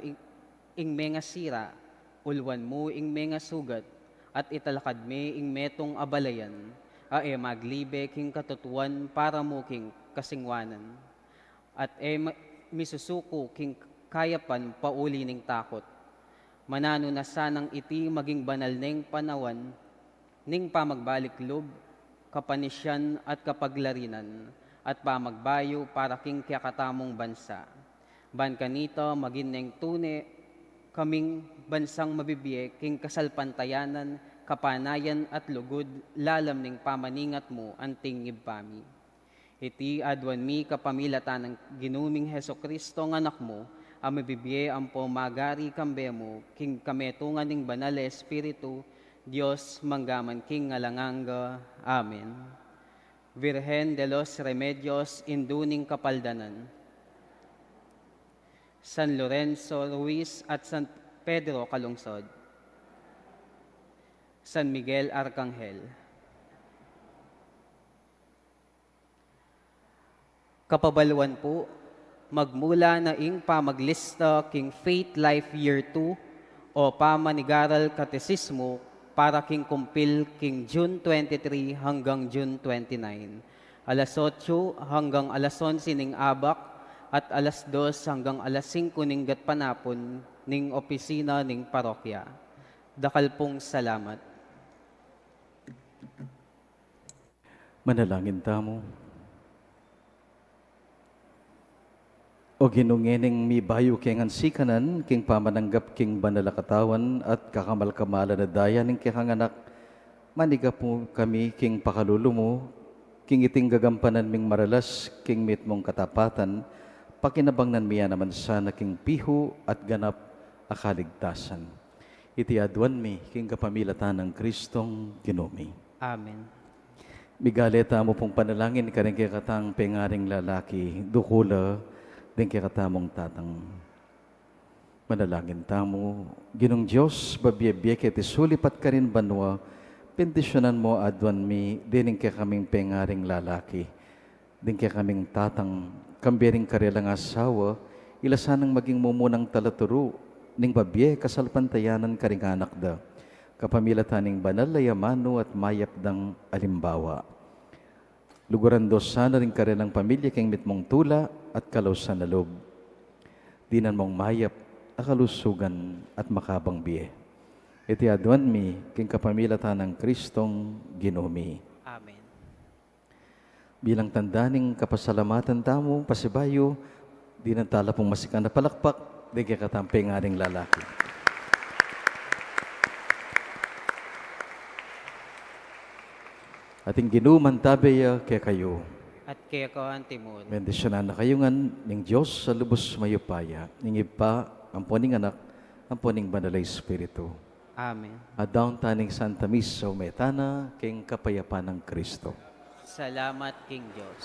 ing menga sira, ulwan mo ing menga sugat, at italakad me ing metong abalayan, maglibe king katutuan para mo king kasingwanan, at misusuko king kayapan pauli ning takot. Manano na sanang iti maging banal ning panawan, ning pamagbalik loob, kapanisyan at kapaglarinan, at pamagbayo para king kiyakatamong bansa. Ban kanito maging neng tune, kaming bansang mabibiye, king kasalpantayanan, kapanayan at lugod, lalam ning pamaningat mo, anting ngibpami. Iti adwan mi kapamilatan ng ginuming Heso Kristo ng anak mo, ang mabibiye ang pomagari kambe mo, king kametungan ning banal na Espiritu, Diyos manggaman king ngalanganga. Amen. Virgen de los Remedios, induning kapaldanan. San Lorenzo Ruiz at San Pedro Calungsod. San Miguel Arcangel. Kapabaluan po, magmula na ing pamaglista king Faith Life Year 2 o pamanigaral katesismo para king kumpil king June 23 hanggang June 29. Alas 8 hanggang alas 11 ning abak at alas 2 hanggang alas 5 ning gatpanapon ning opisina ning parokya. Dakal pong salamat. Manalangin tamo. O ginungening mi bayo king ansikanan, king pamananggap king banalakatawan at kakamalkamala na daya ning kikanganak, maniga po kami king pakalulu mo, king iting gagampanan ming maralas, king mit mong katapatan, pakinabangnan miya naman sana king piho at ganap akaligtasan. Iti adwan mi, king kapamilatan ng Kristong Ginumi. Amen. Migaleta mo pong panalangin, karing katang pengaring lalaki, dukula, din katamong tatang. Manalangin tamo, Ginong Diyos, babiyabiyek iti sulipat ka rin banwa, pendisyonan mo adwan mi, din kaming pengaring lalaki, din kaming tatang, kambiring karelang asawa, ilasanang maging mumunang talaturo, ning babiye kasalpantayanan karing anak da, kapamilataning banal layamano at mayapdang alimbawa. Luguran dos sana rin karelang pamilya king mitmong tula at kalawsan na loob. Dinan mong mayap, akalusugan at makabang biye. Iti adwan mi, king kapamilatan ng Kristong Ginumi. Amen. Bilang tandaning kapasalamatan tamo, pasibayo, di nantala pong masikan na palakpak, di katamping aring lalaki. Ating ginuman tabaya kaya kayo. At kaya ko ang timon. Bendisyonan na kayo ngan ning Diyos sa lubos mayupaya, ning ipa, ang poning anak, ang poning banalay Espiritu. Amen. At daon taning Santa Misa umetana, king kapayapan ng Kristo. Salamat, King Diyos.